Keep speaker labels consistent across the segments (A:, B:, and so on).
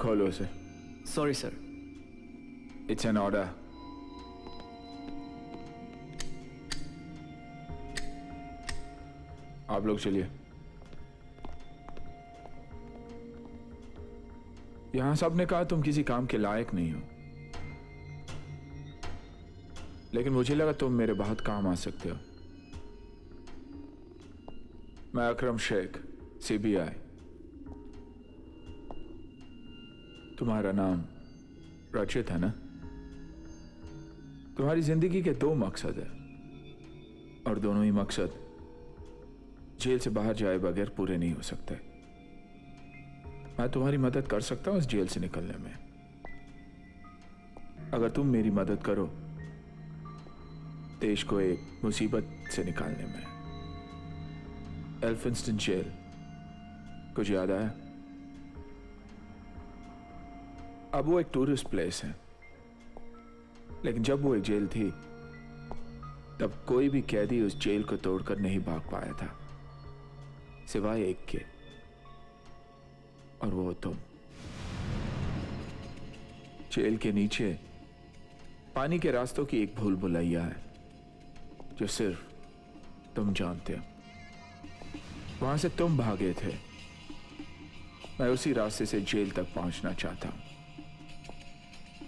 A: खोलो उसे।
B: Sorry sir.
A: It's an order. आप लोग चलिए। यहां सबने कहा तुम किसी काम के लायक नहीं हो, लेकिन मुझे लगा तुम मेरे बहुत काम आ सकते हो। मैं अकरम शेख, सीबीआई। तुम्हारा नाम रचित है ना? तुम्हारी जिंदगी के दो मकसद है, और दोनों ही मकसद जेल से बाहर जाए बगैर पूरे नहीं हो सकते। मैं तुम्हारी मदद कर सकता हूं इस जेल से निकलने में, अगर तुम मेरी मदद करो देश को एक मुसीबत से निकालने में। एल्फिंस्टन जेल कुछ याद आया? अब वो एक टूरिस्ट प्लेस है, लेकिन जब वो एक जेल थी तब कोई भी कैदी उस जेल को तोड़कर नहीं भाग पाया था, सिवाय एक के, और वो तुम। जेल के नीचे पानी के रास्तों की एक भूल भुलैया है जो सिर्फ तुम जानते हो। वहां से तुम भागे थे, मैं उसी रास्ते से जेल तक पहुंचना चाहता हूं।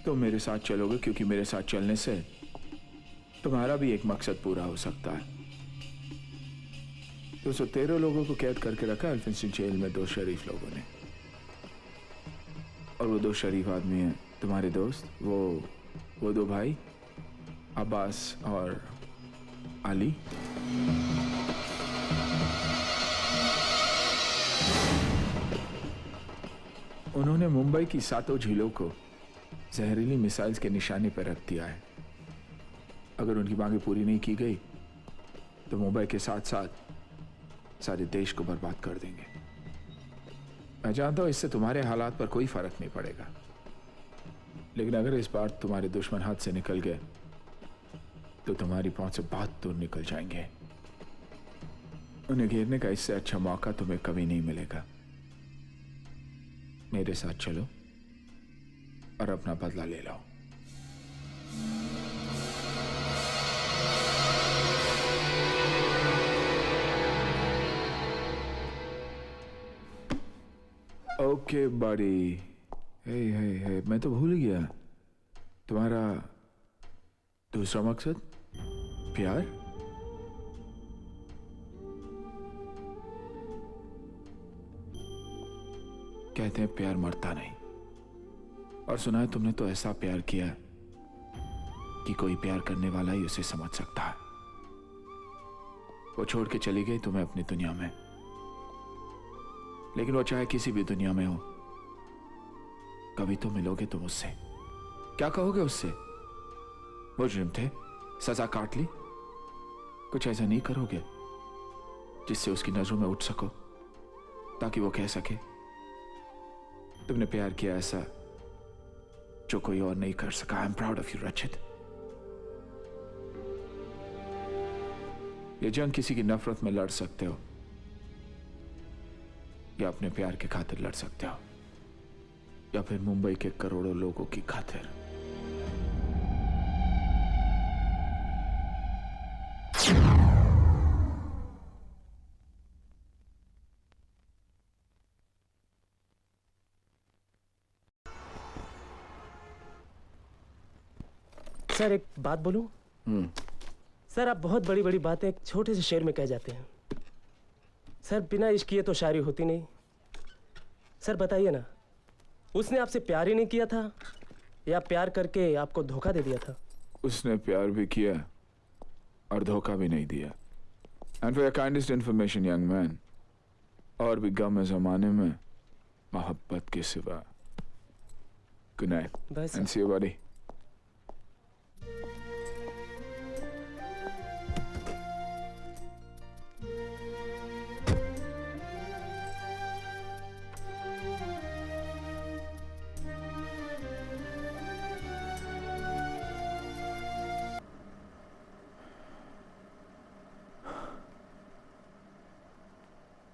A: तुम मेरे साथ चलोगे क्योंकि मेरे साथ चलने से तुम्हारा भी एक मकसद पूरा हो सकता है। 213 लोगों को कैद करके रखा एल्फिंस्टन जेल में 2 शरीफ लोगों ने, और वो 2 शरीफ आदमी हैं तुम्हारे दोस्त, वो 2 भाई अब्बास और अली। उन्होंने मुंबई की 7 झीलों को जहरीली मिसाइल्स के निशाने पर रख दिया है। अगर उनकी मांगे पूरी नहीं की गई तो मुंबई के साथ साथ सारे देश को बर्बाद कर देंगे। मैं जानता हूं इससे तुम्हारे हालात पर कोई फर्क नहीं पड़ेगा, लेकिन अगर इस बार तुम्हारे दुश्मन हाथ से निकल गए तो तुम्हारी पहुंच से बहुत दूर निकल जाएंगे। उन्हें घेरने का इससे अच्छा मौका तुम्हें कभी नहीं मिलेगा। मेरे साथ चलो और अपना बदला ले लो। ओके बड़ी। हे, मैं तो भूल गया, तुम्हारा दूसरा मकसद प्यार। कहते हैं प्यार मरता नहीं, और सुना है तुमने तो ऐसा प्यार किया कि कोई प्यार करने वाला ही उसे समझ सकता है। वो छोड़ के चली गई तुम्हें अपनी दुनिया में, लेकिन वो चाहे किसी भी दुनिया में हो, कभी तो मिलोगे तुम उससे। क्या कहोगे उससे? मुजरिम थे, सजा काट ली। कुछ ऐसा नहीं करोगे जिससे उसकी नजरों में उठ सको, ताकि वो कह सके तुमने प्यार किया ऐसा जो कोई और नहीं कर सका। I am proud of you रचित। ये जंग किसी की नफरत में लड़ सकते हो या अपने प्यार के खातिर लड़ सकते हो, या फिर मुंबई के करोड़ों लोगों की खातिर।
C: सर एक बात बोलूं? सर आप बहुत बड़ी बड़ी बातें एक छोटे से शेर में कह जाते हैं। सर बिना इश्क किए तो शायरी होती नहीं। सर बताइए ना, उसने आपसे प्यार ही नहीं किया था या प्यार करके आपको धोखा दे दिया था?
A: उसने प्यार भी किया और धोखा भी नहीं दिया। And for your kindest information young man, और भी गम है जमाने में मोहब्बत के सिवा। Good night and see you buddy.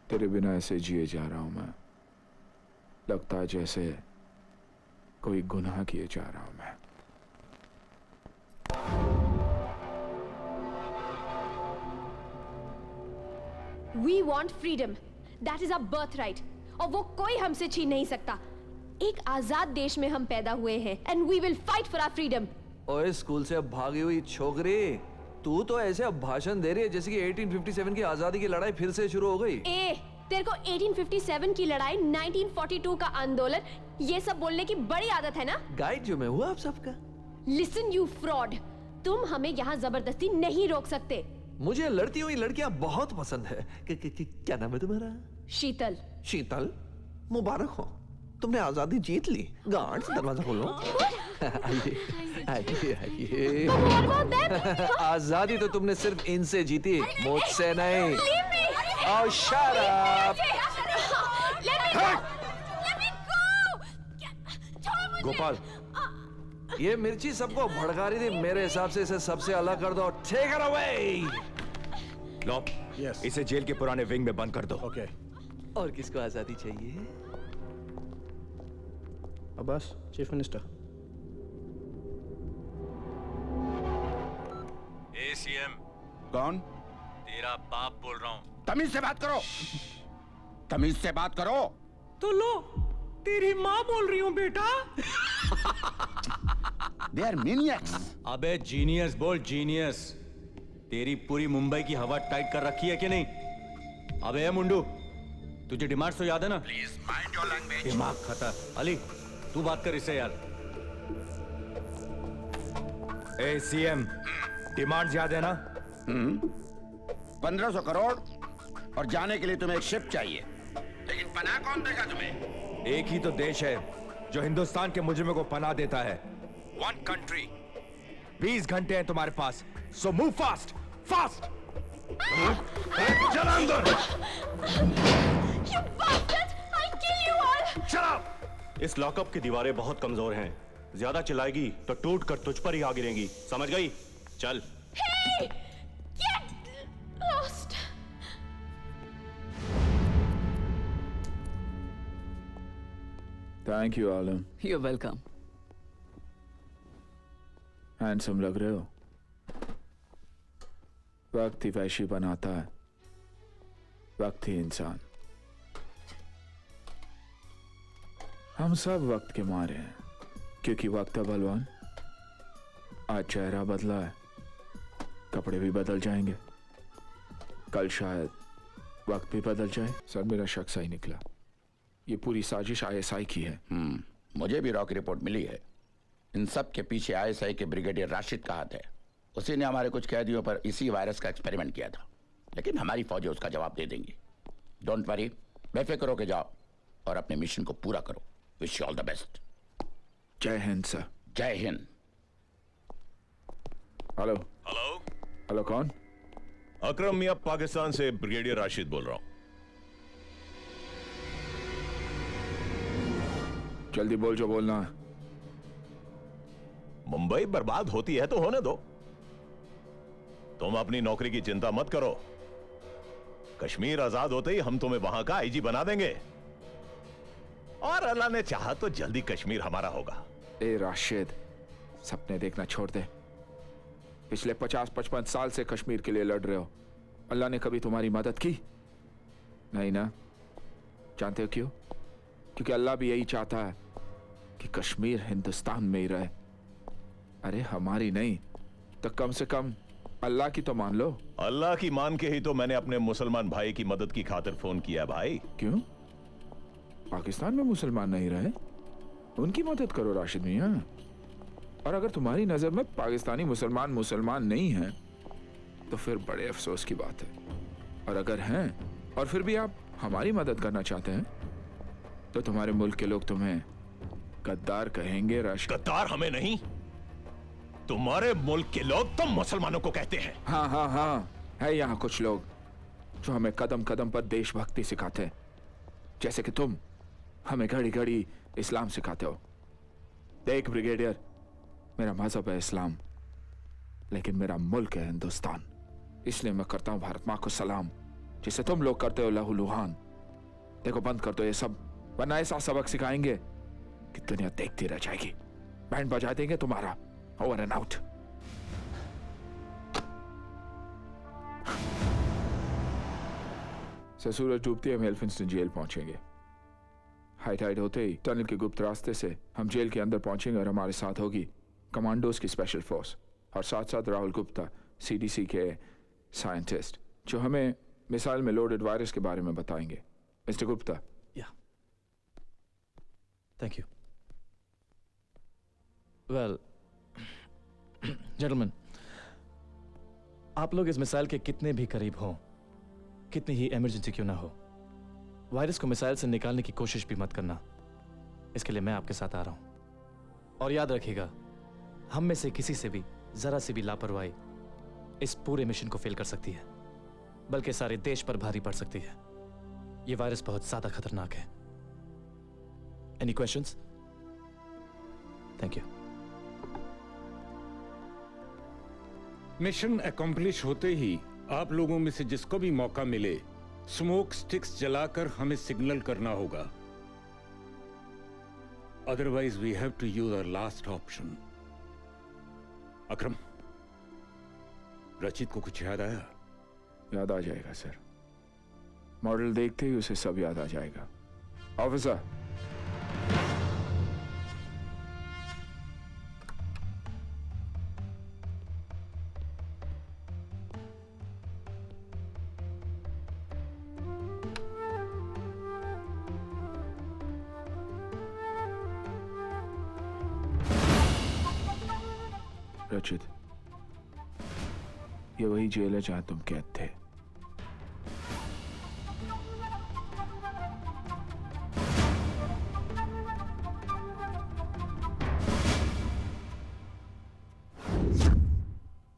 A: तेरे बिना ऐसे जिए जा रहा हूं मैं, लगता है जैसे कोई गुनाह किए जा रहा हूं मैं।
B: We want freedom. That is our birthright. और वो कोई हमसे छीन नहीं सकता। एक आजाद देश में हम पैदा हुए हैं and we will fight for our freedom.
D: ओए स्कूल से अब भागी हुई छोकरी, तू तो ऐसे अब भाषण दे रही है जैसे कि 1857 की आजादी की लड़ाई फिर से शुरू हो गई।
B: तेरे को 1857 की लड़ाई, 1942 का आंदोलन, ये सब बोलने की बड़ी आदत है ना?
D: गाइड जो मैं हूँ आप सबका।
B: Listen you fraud. तुम हमें यहाँ जबरदस्ती नहीं रोक सकते।
D: मुझे लड़ती हुई लड़कियां बहुत पसंद है। क्या नाम है तुम्हारा?
B: शीतल।
D: शीतल, मुबारक हो, तुमने आजादी जीत ली। गार्ड दरवाजा खोलो। आइए आइए आइए।
B: What about them?
D: आजादी तो तुमने सिर्फ इनसे जीती, मुझसे नहीं। Oh, shut up. गोपाल, ये मिर्ची सबको भड़का रही थी। मेरे हिसाब से इसे सबसे अलग कर दो। Take it away.
E: लो, इसे जेल के पुराने विंग में बंद कर दो।
F: ओके।
D: और किसको आजादी चाहिए?
F: Abbas, chief minister.
E: एसीएम,
F: कौन?
E: तेरा बाप बोल रहा हूँ।
F: तमीज से बात करो। तमीज से बात करो।
C: तो लो, तेरी माँ बोल रही हूँ बेटा।
F: They are maniacs.
E: अबे जीनियस बोल, जीनियस। तेरी पूरी मुंबई की हवा टाइट कर रखी है कि नहीं? अबे मुंडू, तुझे डिमांड्स तो याद है ना?
F: Please mind your language.
E: दिमाग खतर। अली, तू बात कर इससे यार। एसीएम, डिमांड्स याद है ना?
F: 1500 करोड़ और जाने के लिए तुम्हें एक शिप चाहिए, लेकिन पनाह कौन देगा तुम्हें?
E: एक ही तो देश है जो हिंदुस्तान के मुजरिमों को पनाह देता है। One country. 20 घंटे हैं तुम्हारे पास, सो मूव फास्ट, फास्ट। चल अंदर।
B: You bastard! I'll kill you all!
E: Shut up!
G: इस लॉकअप की दीवारें बहुत कमजोर हैं। ज्यादा चिल्लाएगी तो टूट कर तुझ पर ही आ गिरेंगी। समझ गई? चल।
B: Hey! Get lost!
A: Thank you Alam.
H: You're welcome.
A: Handsome लग रहे हो। वक्त ही वैशी बनाता है, वक्त ही इंसान। हम सब वक्त के मारे हैं, क्योंकि वक्त है बलवान। आज चेहरा बदला है, कपड़े भी बदल जाएंगे, कल शायद वक्त भी बदल जाए। सर, मेरा शक सही निकला। ये पूरी साजिश आईएसआई की है।
F: मुझे भी रॉ की रिपोर्ट मिली है। इन सब के पीछे आईएसआई के ब्रिगेडियर राशिद का हाथ है। उसी ने हमारे कुछ कैदियों पर इसी वायरस का एक्सपेरिमेंट किया था, लेकिन हमारी फौजें उसका जवाब दे देंगी। डोंट वरी, बेफिक्र होके जाओ और अपने मिशन को पूरा करो। Wish you all the best.
A: जय हिंद सर।
F: जय हिंद।
A: हेलो।
G: हेलो,
A: हेलो, कौन?
G: अकरम मियां, पाकिस्तान से ब्रिगेडियर राशिद बोल रहा हूँ।
A: जल्दी बोल जो बोलना है।
G: मुंबई बर्बाद होती है तो होने दो, तुम अपनी नौकरी की चिंता मत करो। कश्मीर आजाद होते ही हम तुम्हें वहां का आईजी बना देंगे, और अल्लाह ने चाहा तो जल्दी कश्मीर हमारा होगा।
A: ए राशिद, सपने देखना छोड़ दे। पिछले 50-55 साल से कश्मीर के लिए लड़ रहे हो। अल्लाह ने कभी तुम्हारी मदद की? नहीं ना? जानते हो क्यों? क्योंकि अल्लाह भी यही चाहता है कि कश्मीर हिंदुस्तान में ही रहे। अरे हमारी नहीं तो कम से कम अल्लाह की तो मान लो।
G: अल्लाह की मान के ही तो मैंने अपने मुसलमान भाई की मदद की खातिर फोन किया भाई।
A: क्यों? पाकिस्तान में मुसलमान नहीं रहे, उनकी मदद करो राशिद मियां। और अगर तुम्हारी नजर में पाकिस्तानी मुसलमान नहीं हैं तो फिर बड़े अफसोस की बात है। और अगर हैं और फिर भी आप हमारी मदद करना चाहते हैं तो तुम्हारे मुल्क के लोग तुम्हें गद्दार कहेंगे राशिद।
G: गद्दार हमें नहीं, तुम्हारे मुल्क के लोग तुम मुसलमानों को कहते हैं।
A: हाँ, है यहाँ कुछ लोग जो हमें कदम कदम पर देशभक्ति सिखाते हैं, जैसे कि तुम हमें घड़ी घड़ी इस्लाम सिखाते हो। देख ब्रिगेडियर, मेरा मजहब है इस्लाम, लेकिन मेरा मुल्क है हिंदुस्तान। इसलिए मैं करता हूँ भारत माँ को सलाम, जिसे तुम लोग करते हो लहू लुहान। देखो, बंद कर दो ये सब, वरना ऐसा सबक सिखाएंगे कि दुनिया देखती रह जाएगी। बैंड बजा देंगे तुम्हारा। Over and out. सूरज डूबते ही हम एल्फिंस्टन जेल पहुंचेंगे। हाई टाइड होते ही टनल के गुप्त रास्ते से हम जेल के अंदर पहुंचेंगे और हमारे साथ होगी कमांडोज की स्पेशल फोर्स और साथ साथ राहुल गुप्ता, सीडीसी के साइंटिस्ट, जो हमें मिसाइल में लोडेड वायरस के बारे में बताएंगे। Mister Gupta.
H: Yeah. Thank you. Well, gentlemen, आप लोग इस मिसाइल के कितने भी करीब हों, कितनी ही इमरजेंसी क्यों ना हो, वायरस को मिसाइल से निकालने की कोशिश भी मत करना। इसके लिए मैं आपके साथ आ रहा हूं। और याद रखिएगा, हम में से किसी से भी जरा सी भी लापरवाही इस पूरे मिशन को फेल कर सकती है, बल्कि सारे देश पर भारी पड़ सकती है। यह वायरस बहुत ज्यादा खतरनाक है। Any questions? Thank you.
I: Mission accomplish होते ही आप लोगों में से जिसको भी मौका मिले, स्मोक स्टिक्स जलाकर हमें सिग्नल करना होगा। Otherwise we have to use our last option. Akram, Rachit को कुछ याद आया?
A: याद आ जाएगा सर। मॉडल देखते ही उसे सब याद आ जाएगा। ऑफिसर। रचित, ये वही जेल है जहां तुम कैद थे।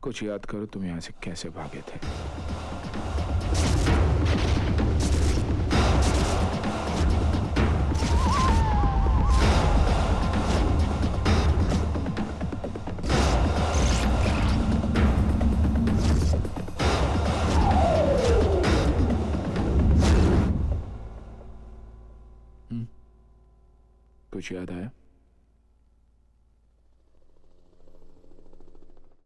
A: कुछ याद करो, तुम यहां से कैसे भागे थे। कुछ याद आया?